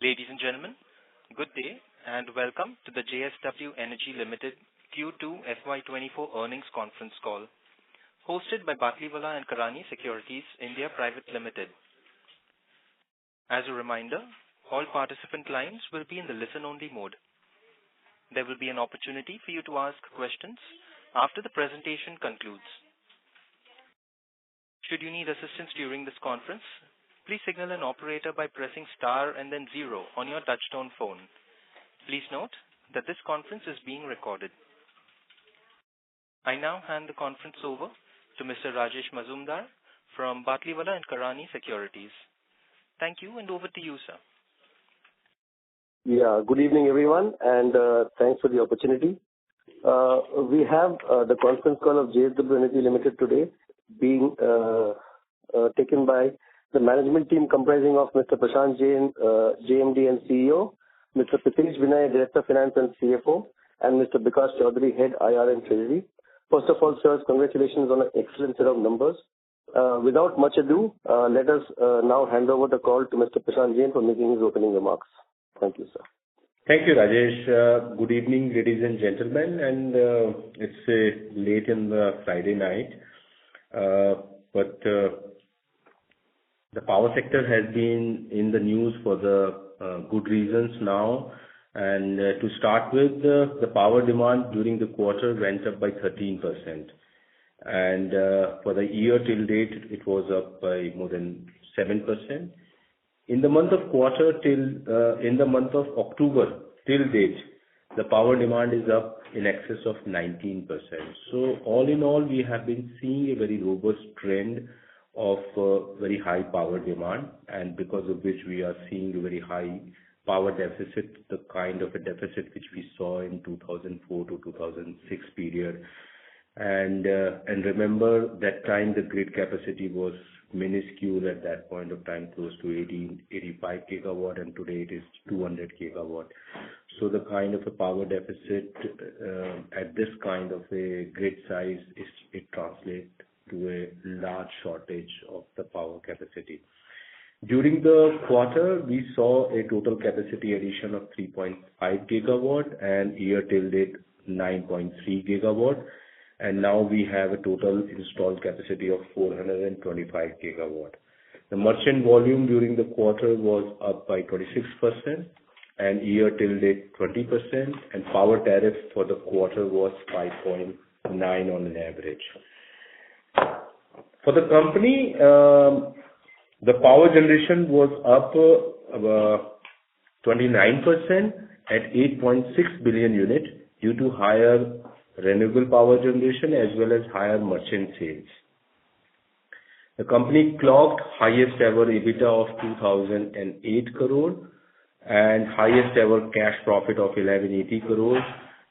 Ladies and gentlemen, good day and welcome to the JSW Energy Limited Q2 FY24 earnings conference call, hosted by Batlivala & Karani Securities India Private Limited. As a reminder, all participant lines will be in the listen-only mode. There will be an opportunity for you to ask questions after the presentation concludes. Should you need assistance during this conference, please signal an operator by pressing star and then 0 on your touchtone phone. Please note that this conference is being recorded. I now hand the conference over to Mr. Rajesh Mazumdar from Batlivala & Karani Securities. Thank you, and over to you, sir. Yeah, good evening, everyone, and thanks for the opportunity. We have the conference call of JSW Energy Limited today being taken by the management team comprising of Mr. Prashant Jain, JMD and CEO, Mr. Pritesh Vinay, Director of Finance and CFO, and Mr. Bikash Chaudhary, Head IR and Treasury. First of all, sirs, congratulations on an excellent set of numbers. Without much ado, let us now hand over the call to Mr. Prashant Jain for making his opening remarks. Thank you, sir. Thank you, Rajesh. Good evening, ladies and gentlemen, and it's late in the Friday night, but the power sector has been in the news for the good reasons now. And to start with, the power demand during the quarter went up by 13%. And for the year till date, it was up by more than 7%. In the month of October till date, the power demand is up in excess of 19%. So all in all, we have been seeing a very robust trend of very high power demand, and because of which we are seeing a very high power deficit, the kind of a deficit which we saw in 2004 to 2006 period. And remember that time the grid capacity was minuscule at that point of time, close to 85 gigawatt, and today it is 200 gigawatt. So the kind of a power deficit at this kind of a grid size, it translates to a large shortage of the power capacity. During the quarter, we saw a total capacity addition of 3.5 gigawatt and year till date 9.3 gigawatt. And now we have a total installed capacity of 425 gigawatt. The merchant volume during the quarter was up by 26% and year till date 20%, and power tariff for the quarter was 5.9 on an average. For the company, the power generation was up 29% at 8.6 billion units due to higher renewable power generation as well as higher merchant sales. The company clocked highest ever EBITDA of 2008 crore and highest ever cash profit of 1180 crore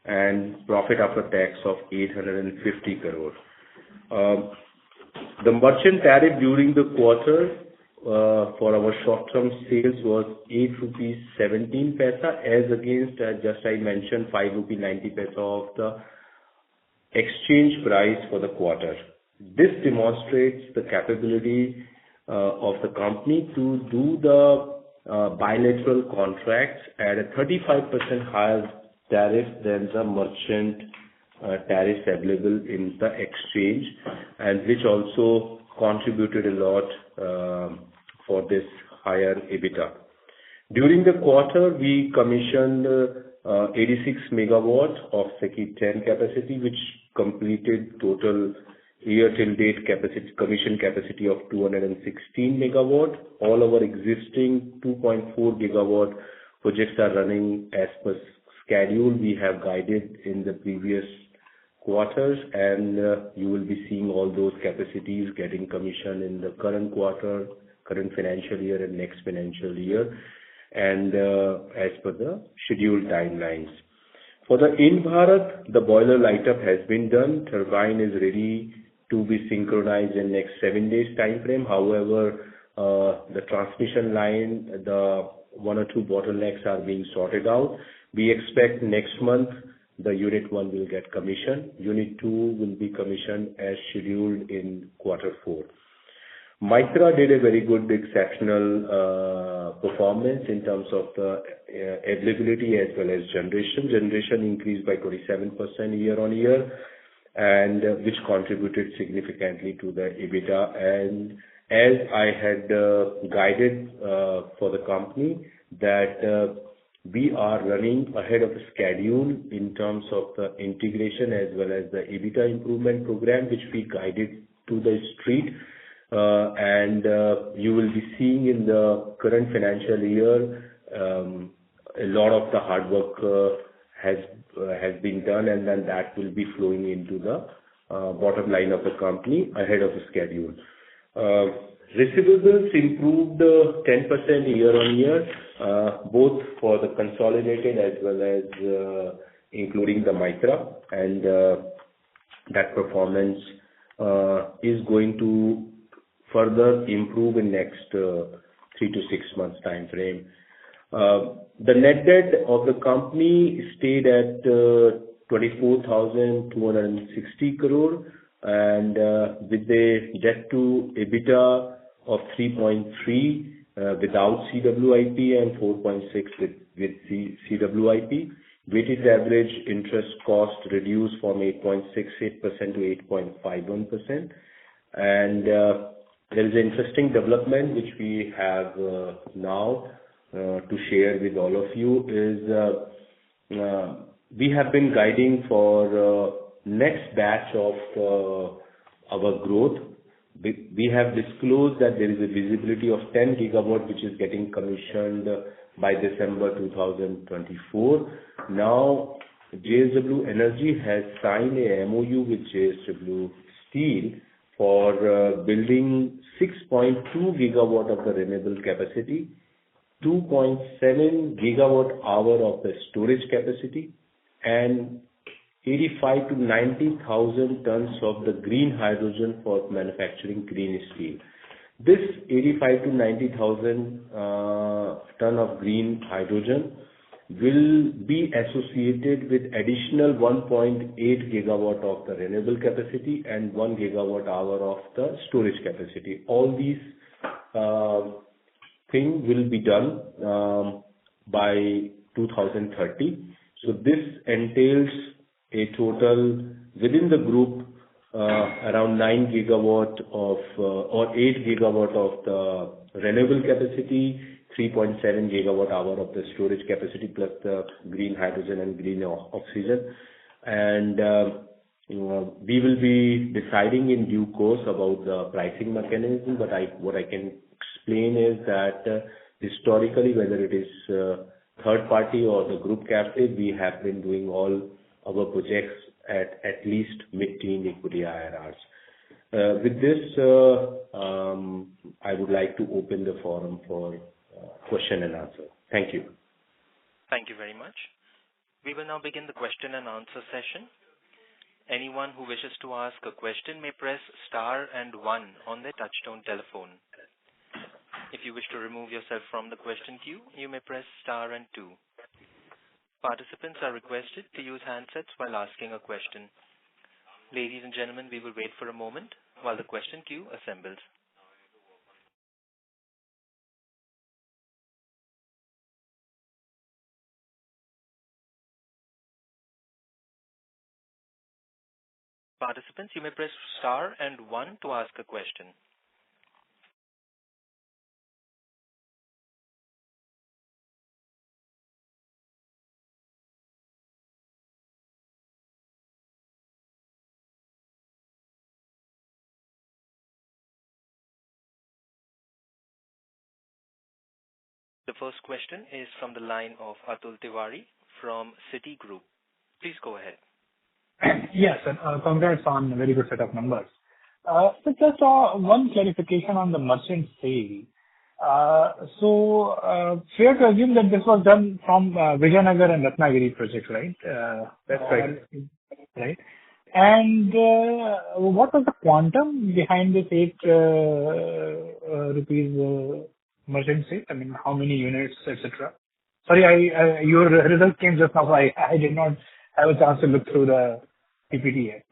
and profit after tax of 850 crore. The merchant tariff during the quarter for our short-term sales was 8 rupees 17 paisa as against, just I mentioned, 5 rupee 90 paisa of the exchange price for the quarter. This demonstrates the capability of the company to do the bilateral contracts at a 35% higher tariff than the merchant tariffs available in the exchange, and which also contributed a lot for this higher EBITDA. During the quarter, we commissioned 86 megawatt of SECI 10 capacity, which completed total year till date capacity, commission capacity of 216 megawatt. All our existing 2.4 gigawatt projects are running as per schedule. We have guided in the previous quarters, and you will be seeing all those capacities getting commissioned in the current quarter, current financial year and next financial year, and as per the scheduled timelines. For the In-Bharat, the boiler light-up has been done. Turbine is ready to be synchronized in next 7 days time frame. However, the transmission line, the one or two bottlenecks are being sorted out. We expect next month the Unit 1 will get commissioned. Unit 2 will be commissioned as scheduled in quarter 4. Mitra did a very good, exceptional performance in terms of the availability as well as generation. Generation increased by 27% year-on-year, and which contributed significantly to the EBITDA. And as I had guided for the company that we are running ahead of schedule in terms of the integration as well as the EBITDA improvement program, which we guided to the street. And you will be seeing in the current financial year a lot of the hard work has been done, and then that will be flowing into the bottom line of the company ahead of the schedule. Receivables improved 10% year-on-year, both for the consolidated as well as including the Mitra, and that performance is going to further improve in next 3 to 6 months time frame. The net debt of the company stayed at 24,260 crore, and with the debt to EBITDA of 3.3 without CWIP and 4.6 with CWIP. Weighted average interest cost reduced from 8.68% to 8.51%. And there is an interesting development which we have now to share with all of you is we have been guiding for next batch of our growth. We have disclosed that there is a visibility of 10 gigawatt which is getting commissioned by December 2024. Now, JSW Energy has signed a MOU with JSW Steel for building 6.2 gigawatt of the renewable capacity, 2.7 gigawatt hour of the storage capacity, and 85 to 90,000 tons of the green hydrogen for manufacturing green steel. This 85 to 90,000 ton of green hydrogen will be associated with additional 1.8 gigawatt of the renewable capacity and 1 gigawatt hour of the storage capacity. All these things will be done by 2030. So this entails a total within the group around 9 gigawatt of or 8 gigawatt of the renewable capacity, 3.7 gigawatt hour of the storage capacity, plus the green hydrogen and green oxygen. And we will be deciding in due course about the pricing mechanism, but what I can explain is that historically, whether it is third party or the group captive, we have been doing all our projects at least mid-teen equity IRRs. With this, I would like to open the forum for question and answer. Thank you. Thank you very much. We will now begin the question and answer session. Anyone who wishes to ask a question may press star and 1 on their touchtone telephone. If you wish to remove yourself from the question queue, you may press star and 2. Participants are requested to use handsets while asking a question. Ladies and gentlemen, we will wait for a moment while the question queue assembles. Participants, you may press star and 1 to ask a question. The first question is from the line of Atul Tiwari from Citigroup. Please go ahead. Yes, and congrats on a very good set of numbers. So just one clarification on the merchant sale. Fair to assume that this was done from Vijayanagar and Ratnagiri project, right? That's right. Right. And what was the quantum behind this 8 rupees merchant sale? I mean, how many units, etc.? Sorry, your result came just now, so I did not have a chance to look through the PPT yet.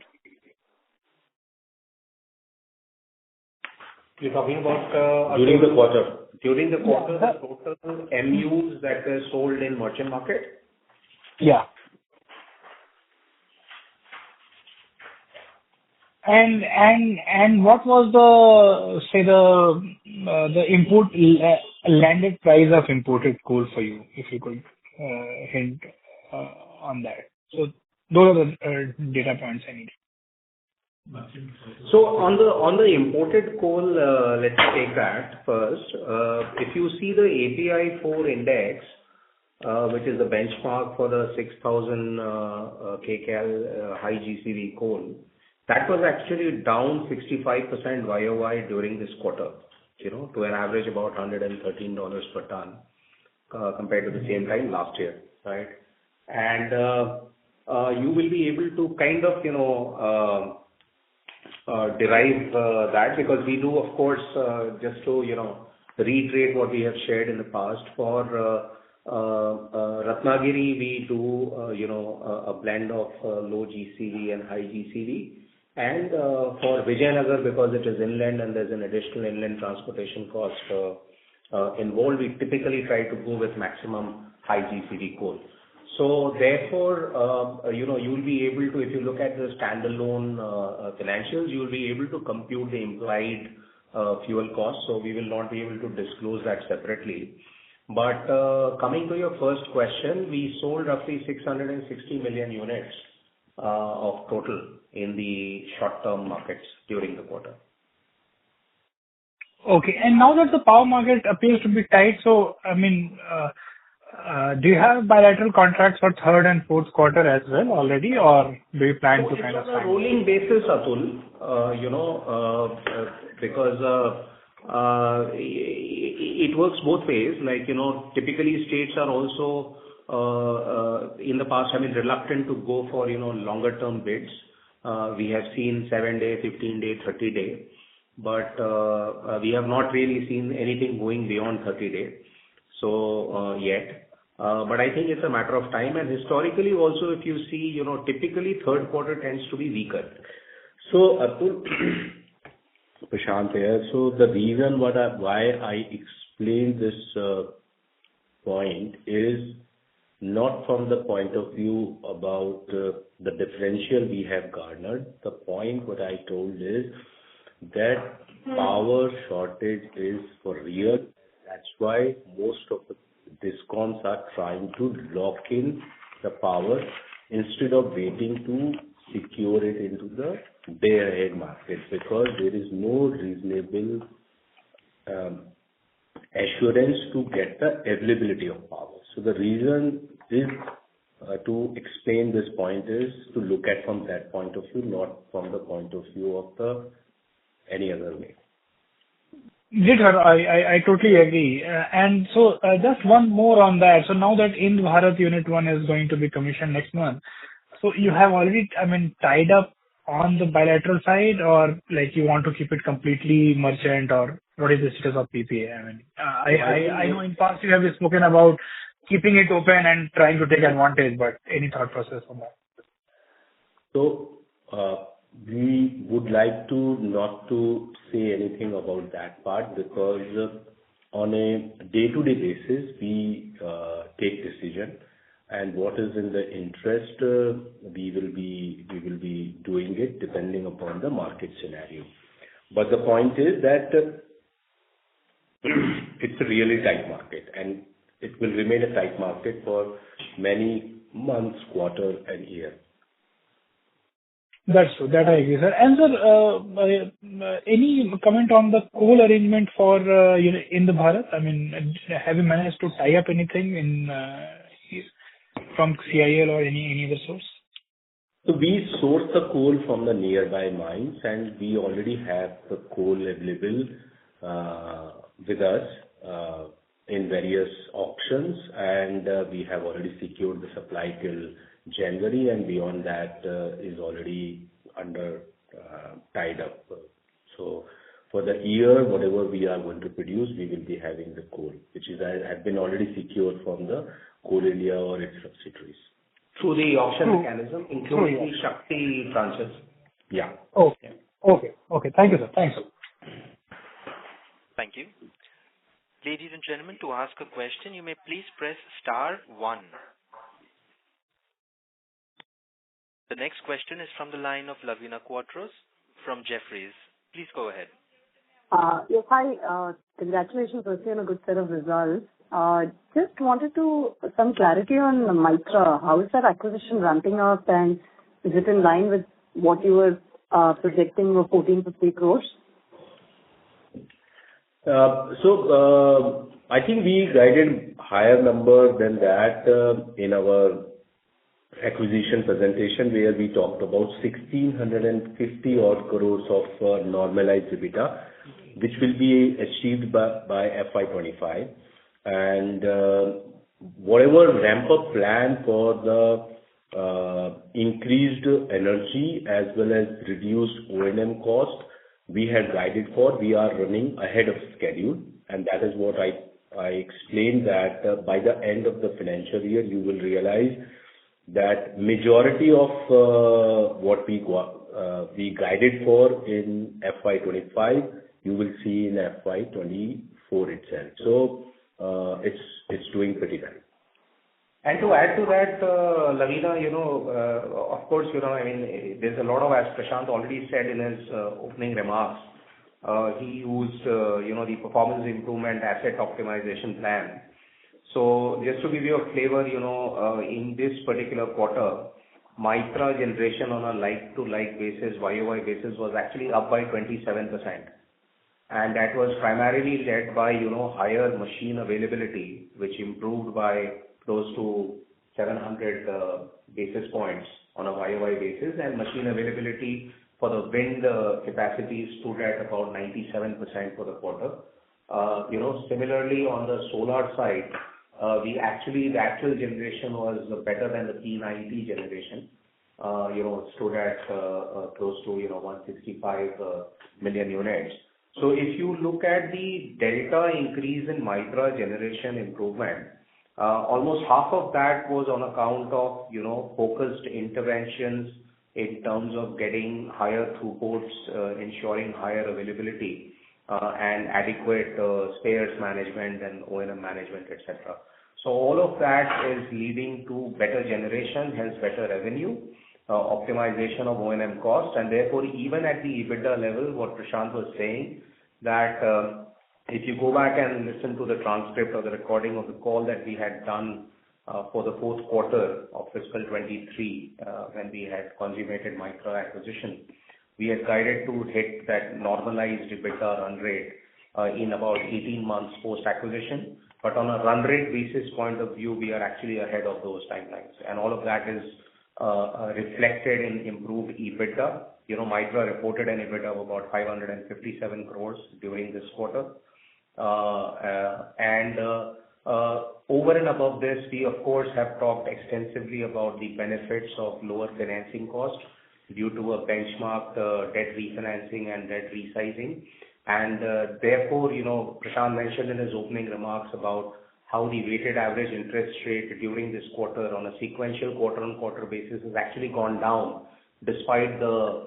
You're talking about during the quarter. During the quarter, the total MUs that were sold in merchant market? Yeah. And what was the landed price of imported coal for you, if you could hint on that? So those are the data points I need. So on the imported coal, let's take that first. If you see the API 4 index, which is the benchmark for the 6,000 kcal high GCV coal, that was actually down 65% YOY during this quarter, to an average about $113 per ton, compared to the same time last year, right? And you will be able to kind of, derive that, because we do, of course, just to, reiterate what we have shared in the past. For Ratnagiri, we do, a blend of low GCV and high GCV. And for Vijayanagar, because it is inland and there's an additional inland transportation cost involved, we typically try to go with maximum high GCV coal. So therefore, you will be able to, if you look at the standalone financials, you will be able to compute the implied fuel cost. So we will not be able to disclose that separately. But coming to your first question, we sold roughly 660 million units of total in the short-term markets during the quarter. Okay. And now that the power market appears to be tight, so, I mean, do you have bilateral contracts for third and fourth quarter as well already, or do you plan to kind of... It's on a rolling basis, Atul, because it works both ways. Like, typically states are also, in the past, reluctant to go for, longer term bids. We have seen 7-day, 15-day, 30-day, but we have not really seen anything going beyond 30-day. So, yet. But I think it's a matter of time. And historically also, if you see, typically third quarter tends to be weaker. So, Atul, Prashant here. So the reason why I explained this point is not from the point of view about the differential we have garnered. The point what I told is that power shortage is for real. That's why most of the DISCOMs are trying to lock in the power instead of waiting to secure it into the day-ahead market, because there is no reasonable assurance to get the availability of power. So the reason is to explain this point is to look at from that point of view, not from the point of view of any other way. I totally agree. And so just one more on that. So now that Ind Bharat Unit 1 is going to be commissioned next month, so you have already, tied up on the bilateral side, or like you want to keep it completely merchant, or what is the status of PPA? I know in past you have spoken about keeping it open and trying to take advantage, but any thought process on that? So, we would like to not to say anything about that part, because on a day-to-day basis, we take decision, and what is in the interest, we will be doing it depending upon the market scenario. But the point is that it's a really tight market, and it will remain a tight market for many months, quarter, and year. That's true. That I agree, sir. And sir, any comment on the coal arrangement for in the Bharat? Have you managed to tie up anything from CIL or any other source? So we source the coal from the nearby mines, and we already have the coal available with us in various auctions, and we have already secured the supply till January, and beyond that is already under tied up. So for the year, whatever we are going to produce, we will be having the coal, which has been already secured from the Coal India or its subsidiaries. Through the auction mechanism, including the Shakti branches. Yeah. Okay. Thank you, sir. Thanks. Thank you. Ladies and gentlemen, to ask a question, you may please press star 1. The next question is from the line of Lavina Quadros from Jefferies. Please go ahead. Yes, hi. Congratulations firstly on a good set of results. Just wanted some clarity on Mitra. How is that acquisition ramping up, and is it in line with what you were projecting of 1450 crores? I think we guided higher number than that in our acquisition presentation, where we talked about 1,650 odd crores of normalized EBITDA, which will be achieved by FY25. And whatever ramp-up plan for the increased energy as well as reduced O&M cost we had guided for, we are running ahead of schedule. And that is what I explained, that by the end of the financial year, you will realize that majority of what we guided for in FY25, you will see in FY24 itself. So it's doing pretty well. And to add to that, Lavina, of course, I mean, there's a lot of, as Prashant already said in his opening remarks, he used, the performance improvement asset optimization plan. So just to give you a flavor, in this particular quarter, Mitra generation on a like-to-like basis, YOY basis, was actually up by 27%. And that was primarily led by, higher machine availability, which improved by close to 700 basis points on a YOY basis, and machine availability for the wind capacity stood at about 97% for the quarter. Similarly on the solar side, the actual generation was better than the P90 generation. Stood at close to 165 million units. So if you look at the delta increase in Mitra generation improvement, almost half of that was on account of, focused interventions in terms of getting higher throughputs, ensuring higher availability, and adequate spares management and O&M management, etc. So all of that is leading to better generation, hence better revenue, optimization of O&M costs, and therefore even at the EBITDA level, what Prashant was saying, that if you go back and listen to the transcript or the recording of the call that we had done for the fourth quarter of fiscal 23, when we had consummated Mitra acquisition, we had guided to hit that normalized EBITDA run rate in about 18 months post-acquisition. But on a run rate basis point of view, we are actually ahead of those timelines. And all of that is reflected in improved EBITDA. Mitra reported an EBITDA of about 557 crores during this quarter. Over and above this, we of course have talked extensively about the benefits of lower financing costs due to a benchmark debt refinancing and debt resizing. And therefore, Prashant mentioned in his opening remarks about how the weighted average interest rate during this quarter on a sequential quarter-on-quarter basis has actually gone down, despite the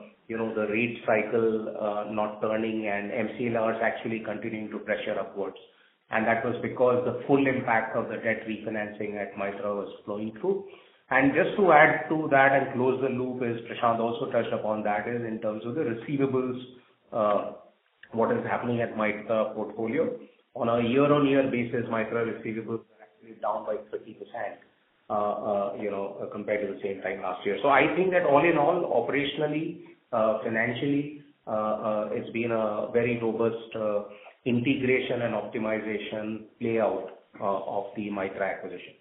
rate cycle not turning and MCLRs actually continuing to pressure upwards. And that was because the full impact of the debt refinancing at Mitra was flowing through. And just to add to that and close the loop, as Prashant also touched upon, that is in terms of the receivables, what is happening at Mitra portfolio. On a year-on-year basis, Mitra receivables are actually down by 30%, compared to the same time last year. So I think that all in all, operationally, financially, it's been a very robust integration and optimization layout of the Mitra acquisition.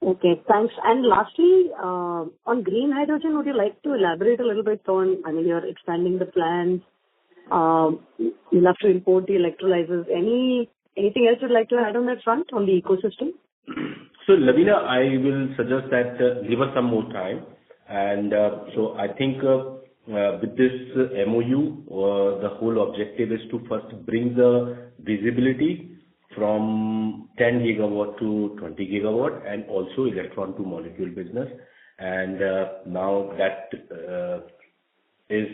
Okay, thanks. And lastly, on green hydrogen, would you like to elaborate a little bit on, you're expanding the plans, you'll have to import the electrolyzers. Anything else you'd like to add on that front, on the ecosystem? So, Lavina, I will suggest that give us some more time. And so I think with this MOU, the whole objective is to first bring the visibility from 10 gigawatt to 20 gigawatt and also electron to molecule business. And now that is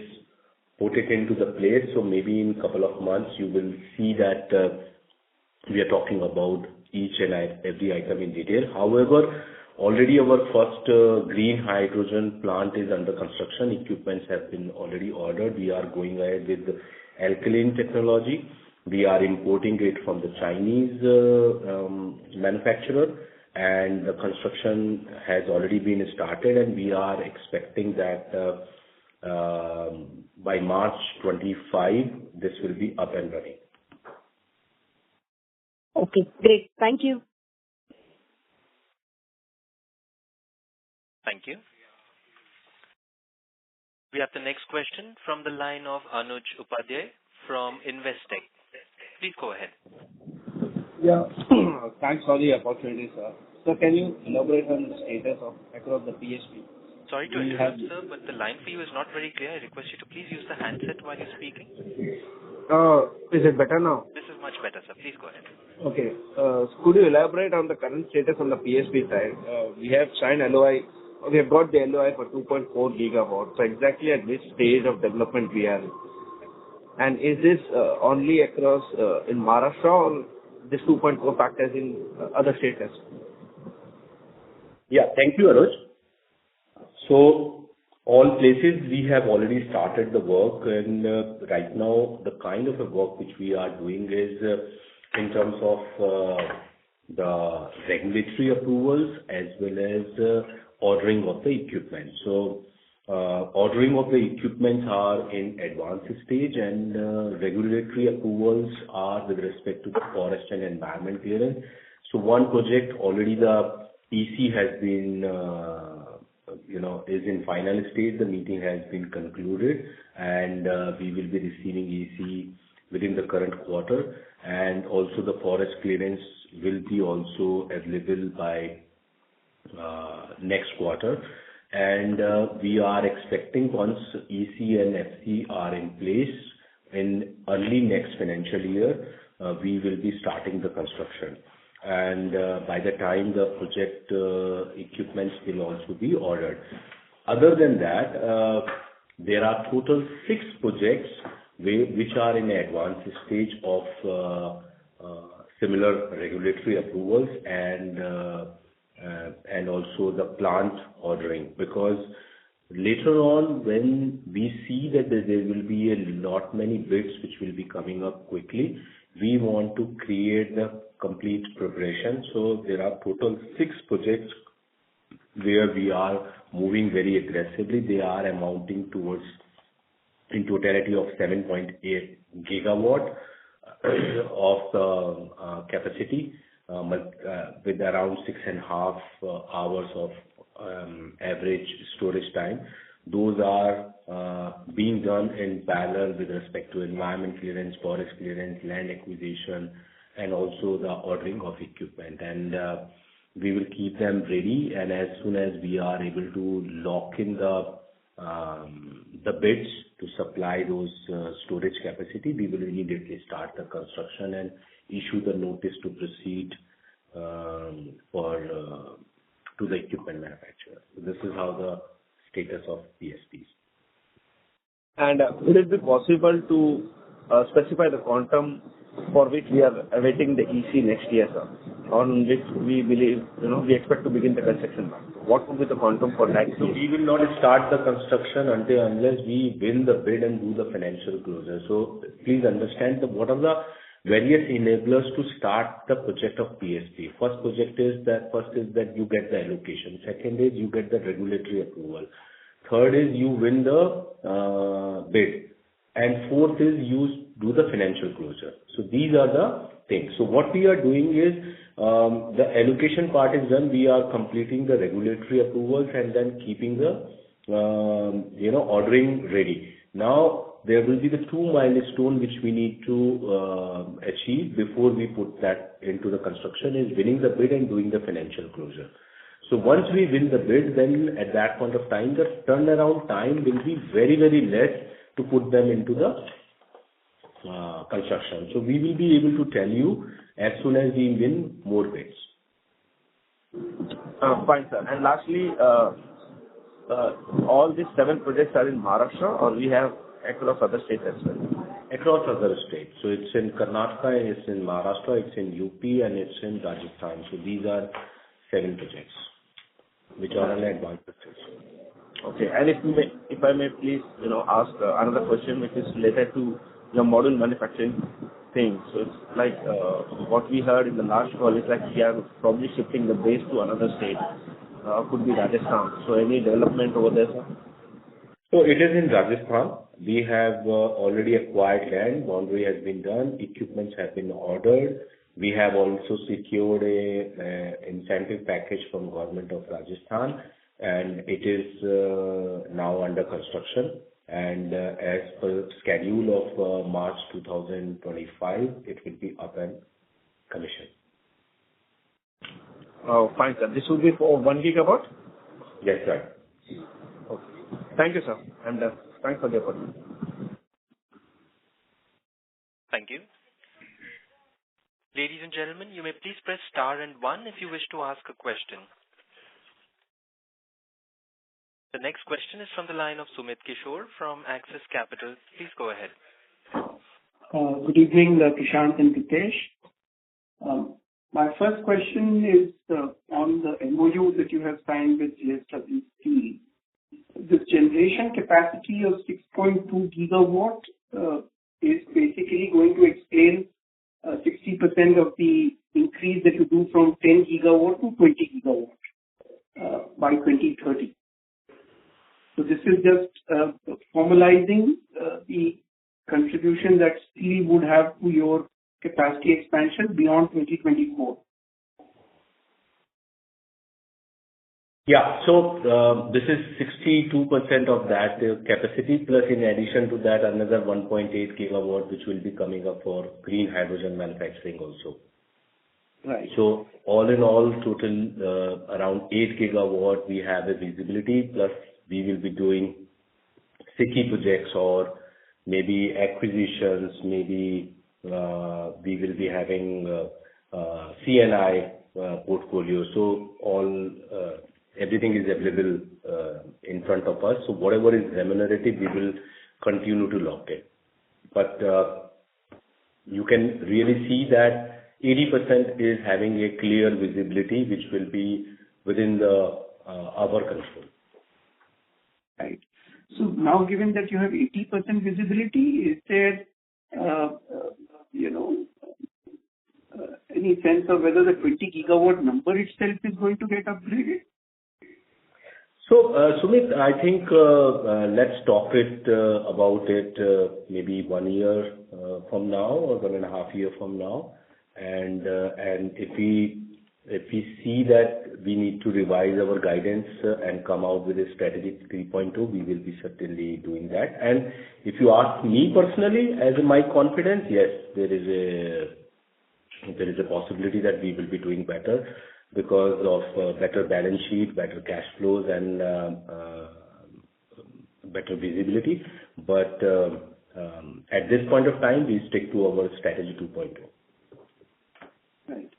put it into the place. So maybe in a couple of months, you will see that we are talking about each and every item in detail. However, already our first green hydrogen plant is under construction. Equipments have been already ordered. We are going ahead with the alkaline technology. We are importing it from the Chinese manufacturer, and the construction has already been started, and we are expecting that by March 25, this will be up and running. Okay, great. Thank you. Thank you. We have the next question from the line of Anuj Upadhyay from Investec. Please go ahead. Yeah. Thanks for the opportunity, sir. So can you elaborate on the status of across the PSP? Sorry to interrupt, sir, but the line for you is not very clear. I request you to please use the handset while you're speaking. Is it better now? This is much better, sir. Please go ahead. Okay. Could you elaborate on the current status on the PSP side? We have signed LOI. We have got the LOI for 2.4 gigawatts. So exactly at which stage of development we are? And is this only across in Maharashtra, or this 2.4 factors in other states as well? Yeah, thank you, Anuj. So all places we have already started the work, and right now the kind of a work which we are doing is in terms of the regulatory approvals as well as ordering of the equipment. So ordering of the equipment are in advanced stage, and regulatory approvals are with respect to the forest and environment clearance. So one project already the EC has been is in final stage. The meeting has been concluded, and we will be receiving EC within the current quarter, and also the forest clearance will be also available by next quarter. And we are expecting once EC and FC are in place in early next financial year, we will be starting the construction. And by the time the project equipments will also be ordered. Other than that, there are total 6 projects which are in advanced stage of similar regulatory approvals and also the plant ordering. Because later on, when we see that there will be a lot many bids which will be coming up quickly, we want to create the complete preparation. So there are total 6 projects where we are moving very aggressively. They are amounting towards in totality of 7.8 gigawatt of the capacity, with around 6.5 hours of average storage time. Those are being done in parallel with respect to environment clearance, forest clearance, land acquisition, and also the ordering of equipment. And we will keep them ready, and as soon as we are able to lock in the bids to supply those storage capacity, we will immediately start the construction and issue the notice to proceed to the equipment manufacturer. So this is how the status of PSPs. And would it be possible to specify the quantum for which we are awaiting the EC next year, sir, on which we believe, we expect to begin the construction? What would be the quantum for that? So we will not start the construction unless we win the bid and do the financial closure. So please understand what are the various enablers to start the project of PSP. First is that you get the allocation. Second is you get the regulatory approval. Third is you win the bid. And fourth is you do the financial closure. So these are the things. So what we are doing is the allocation part is done. We are completing the regulatory approvals and then keeping the ordering ready. Now there will be the 2 milestones which we need to achieve before we put that into the construction, is winning the bid and doing the financial closure. So once we win the bid, then at that point of time, the turnaround time will be very, very less to put them into the construction. So we will be able to tell you as soon as we win more bids. Fine, sir. And lastly, all these 7 projects are in Maharashtra, or we have across other states as well? Across other states. So it's in Karnataka, it's in Maharashtra, it's in UP, and it's in Rajasthan. So these are 7 projects which are on advanced stage. Okay. And if I may please, ask another question which is related to your module manufacturing thing. So it's like what we heard in the last call is like we are probably shifting the base to another state. Could be Rajasthan. So any development over there, sir? So it is in Rajasthan. We have already acquired land. Boundary has been done. Equipments have been ordered. We have also secured a incentive package from government of Rajasthan, and it is now under construction. And as per schedule of March 2025, it will be up and commissioned. Oh, fine, sir. This will be for 1 gigawatt? Yes, right. Okay. Thank you, sir. I'm done. Thanks for the opportunity. Thank you. Ladies and gentlemen, you may please press star and 1 if you wish to ask a question. The next question is from the line of Sumit Kishore from Axis Capital. Please go ahead. Good evening, Prashant and Pritesh. My first question is on the MOU that you have signed with JSW Steel. This generation capacity of 6.2 gigawatt is basically going to explain 60% of the increase that you do from 10 gigawatt to 20 gigawatt by 2030. So this is just formalizing the contribution that steel would have to your capacity expansion beyond 2024. Yeah. So this is 62% of that capacity, plus in addition to that, another 1.8 gigawatt, which will be coming up for green hydrogen manufacturing also. Right. So all in all, total around 8 gigawatt we have a visibility, plus we will be doing sticky projects or maybe acquisitions, maybe we will be having C&I portfolio. So all everything is available in front of us. So whatever is remunerative, we will continue to lock it. But you can really see that 80% is having a clear visibility, which will be within our control. Right. So now, given that you have 80% visibility, is there, any sense of whether the 20 gigawatt number itself is going to get upgraded? So, Sumit, I think let's talk about it maybe 1 year from now or 1.5 years from now, and if we see that we need to revise our guidance and come out with a strategic 3.2, we will be certainly doing that. And if you ask me personally, as my confidence, yes, there is a possibility that we will be doing better because of better balance sheet, better cash flows, and better visibility. But at this point of time, we stick to our strategy 2.2. Right.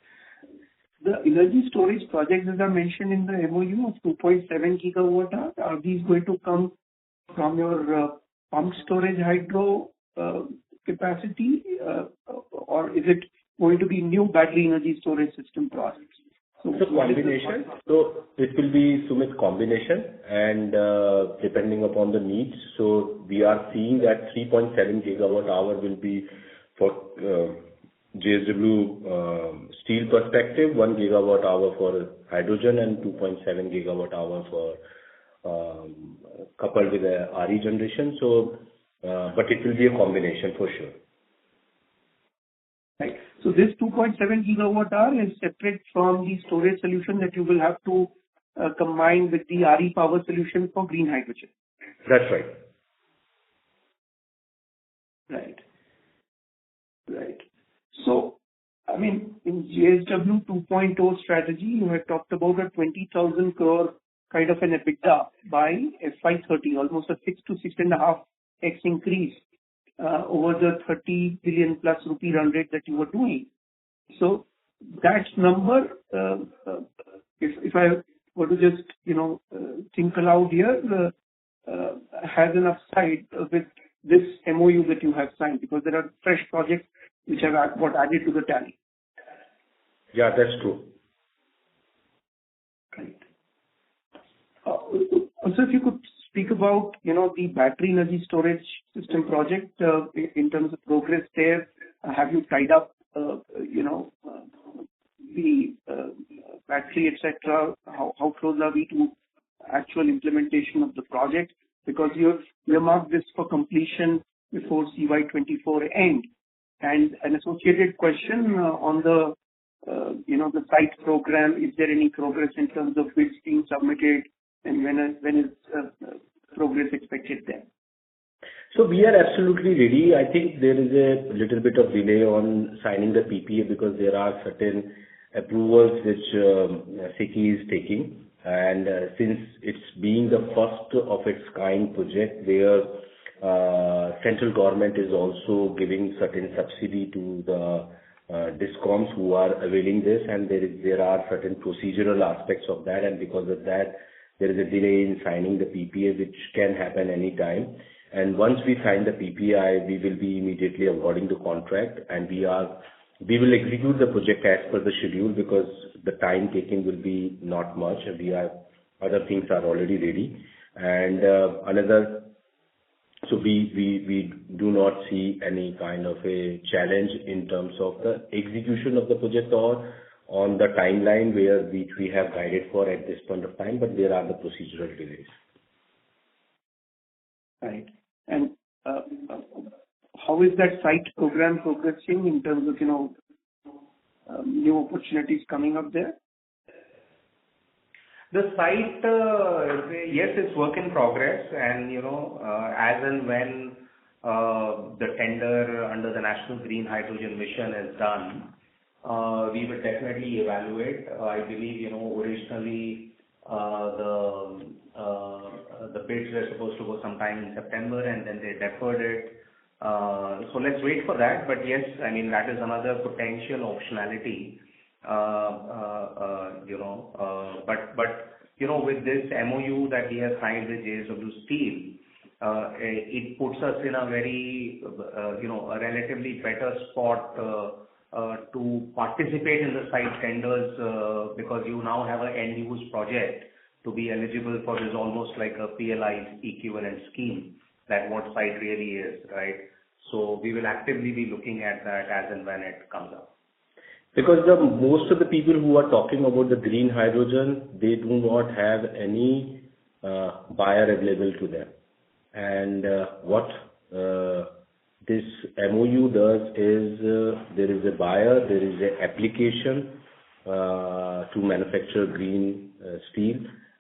The energy storage projects that are mentioned in the MOU of 2.7 gigawatt, are these going to come from your pumped storage hydro capacity, or is it going to be new battery energy storage system projects? So it's a combination. So it will be, Sumit, combination, and depending upon the needs. So we are seeing that 3.7 gigawatt hour will be for JSW steel perspective, 1 gigawatt hour for hydrogen, and 2.7 gigawatt hour for coupled with the RE generation. So, but it will be a combination for sure. Right. So this 2.7 gigawatt hour is separate from the storage solution that you will have to combine with the RE power solution for green hydrogen. That's right. Right. Right. So, I mean, in JSW 2.0 strategy, you had talked about a 20,000 crore kind of an EBITDA by FY30, almost a 6 to 6.5x increase over the 30 billion plus rupee run rate that you were doing. So that number, if I were to just, think aloud here, has an upside with this MOU that you have signed? Because there are fresh projects which have got added to the tally. Yeah, that's true. Right. Also, if you could speak about, the battery energy storage system project, in terms of progress there. Have you tied up, the battery, etc.? How close are we to actual implementation of the project? Because you have earmarked this for completion before CY24 end. And an associated question on the site program, is there any progress in terms of bids being submitted, and when is progress expected there? So we are absolutely ready. I think there is a little bit of delay on signing the PPA because there are certain approvals which SECI is taking. And since it's being the first of its kind project where central government is also giving certain subsidy to the DISCOMs who are availing this, and there are certain procedural aspects of that, and because of that, there is a delay in signing the PPA, which can happen any time. And once we sign the PPA, we will be immediately awarding the contract, and we will execute the project as per the schedule because the time taken will be not much. Other things are already ready, and so we do not see any kind of a challenge in terms of the execution of the project or on the timeline which we have guided for at this point of time, but there are the procedural delays. Right. And how is that site program progressing in terms of, new opportunities coming up there? The site, yes, it's work in progress, and as and when the tender under the National Green Hydrogen Mission is done, we will definitely evaluate. I believe originally the bids were supposed to go sometime in September, and then they deferred it. So let's wait for that. But yes, I mean that is another potential optionality. But with this MOU that we have signed with JSW Steel, it puts us in a very a relatively better spot to participate in the site tenders because you now have an end use project to be eligible for this, almost like a PLI equivalent scheme, that what site really is, right? So we will actively be looking at that as and when it comes up. Because most of the people who are talking about the green hydrogen, they do not have any buyer available to them. And what this MOU does is there is a buyer, there is an application to manufacture green steel,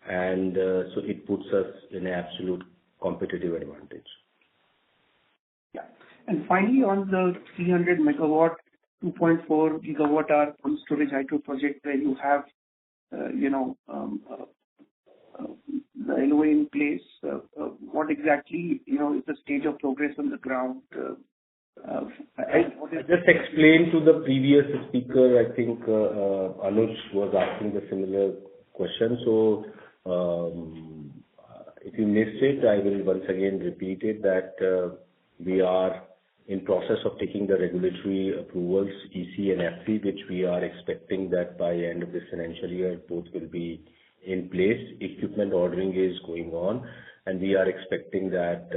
and so it puts us in an absolute competitive advantage. Yeah. And finally, on the 300 megawatt, 2.4 gigawatt hour pumped storage hydro project where you have, the LOA in place, what exactly, is the stage of progress on the ground? I just explained to the previous speaker, I think Anuj was asking the similar question. So if you missed it, I will once again repeat it that we are in process of taking the regulatory approvals, EC and FC, which we are expecting that by end of this financial year, both will be in place. Equipment ordering is going on, and we are expecting that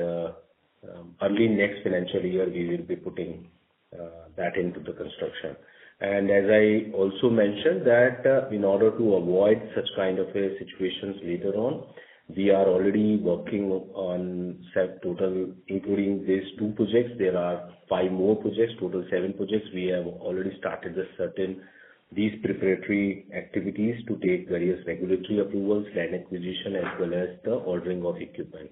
early next financial year, we will be putting that into the construction. And as I also mentioned that in order to avoid such kind of a situations later on, we are already working on total, including these 2 projects. There are 5 more projects, total 7 projects. We have already started these preparatory activities to take various regulatory approvals, land acquisition, as well as the ordering of equipment.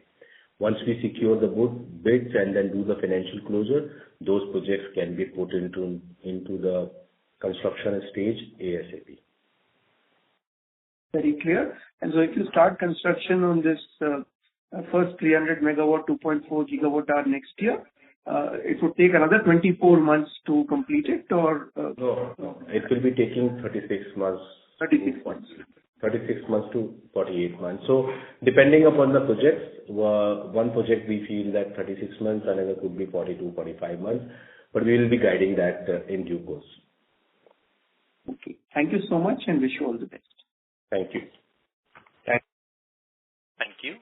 Once we secure the bids and then do the financial closure, those projects can be put into the construction stage ASAP. Very clear. And so if you start construction on this first 300 megawatt, 2.4 gigawatt hour next year, it would take another 24 months to complete it, or? No, it will be taking 36 months. 36 months. 36 months to 48 months. So depending upon the projects, one project we feel that 36 months, another could be 42, 45 months, but we will be guiding that in due course. Okay. Thank you so much and wish you all the best. Thank you. Thank you.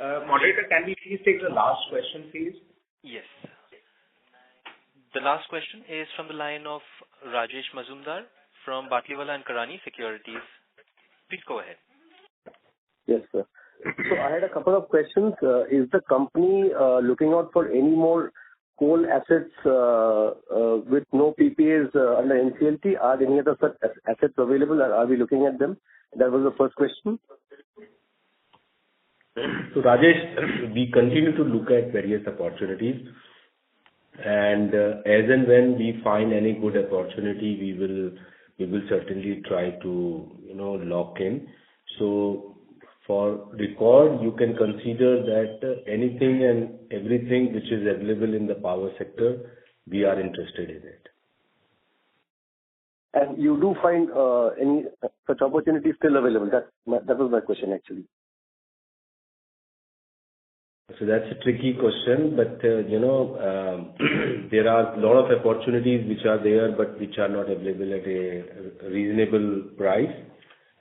Moderator, can we please take the last question, please? Yes. The last question is from the line of Rajesh Mazumdar from Batlivala and Karani Securities. Please go ahead. Yes, sir. So I had a couple of questions. Is the company looking out for any more coal assets with no PPAs under NCLT? Are any other such assets available? Are we looking at them? That was the first question. So Rajesh, we continue to look at various opportunities, and as and when we find any good opportunity, we will certainly try to lock in. So for record, you can consider that anything and everything which is available in the power sector, we are interested in it. And you do find any such opportunities still available? That was my question actually. So that's a tricky question, but there are a lot of opportunities which are there, but which are not available at a reasonable price,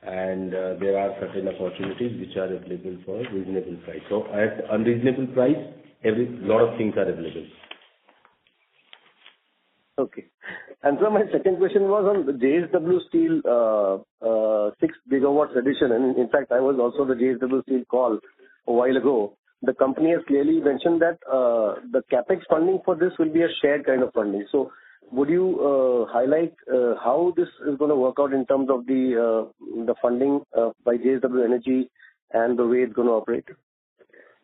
and there are certain opportunities which are available for reasonable price. So at unreasonable price, lot of things are available. Okay. And so my second question was on the JSW Steel 6 gigawatts addition, and in fact I was also the JSW Steel call a while ago. The company has clearly mentioned that the capex funding for this will be a shared kind of funding. So would you highlight how this is going to work out in terms of the funding by JSW Energy and the way it's going to operate?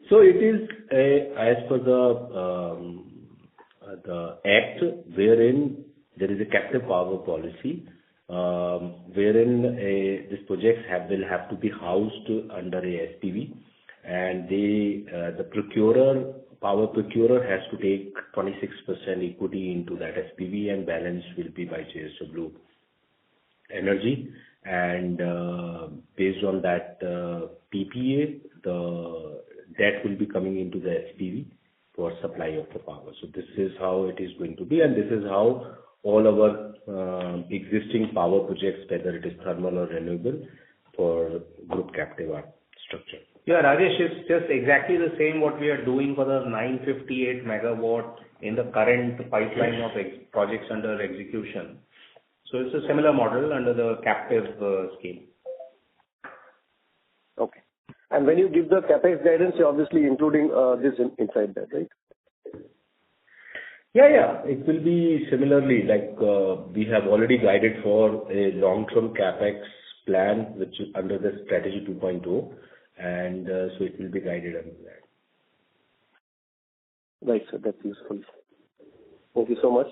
So it is as per the act wherein there is a captive power policy wherein these projects will have to be housed under a SPV. And the power procurer has to take 26% equity into that SPV, and balance will be by JSW Energy. And based on that PPA, the debt will be coming into the SPV for supply of the power. So this is how it is going to be, and this is how all our existing power projects, whether it is thermal or renewable, for group captive are structured. Yeah, Rajesh, it's just exactly the same what we are doing for the 958 megawatt in the current pipeline of projects under execution. So it's a similar model under the captive scheme. Okay. And when you give the capex guidance, you're obviously including this inside that, right? Yeah. It will be similarly like we have already guided for a long-term capex plan, which is under the strategy 2.0. And so it will be guided under that. Right, sir. That's useful. Thank you so much.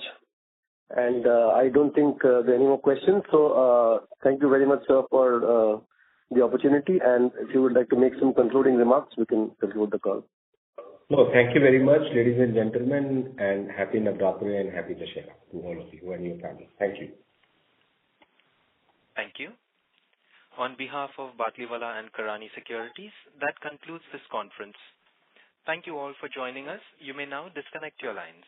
And I don't think there are any more questions. So thank you very much, sir, for the opportunity. And if you would like to make some concluding remarks, we can conclude the call. No, thank you very much, ladies and gentlemen, and happy Navratri and happy Dussehra to all of you and your family. Thank you. Thank you. On behalf of Batlivala and Karani Securities, that concludes this conference. Thank you all for joining us. You may now disconnect your lines.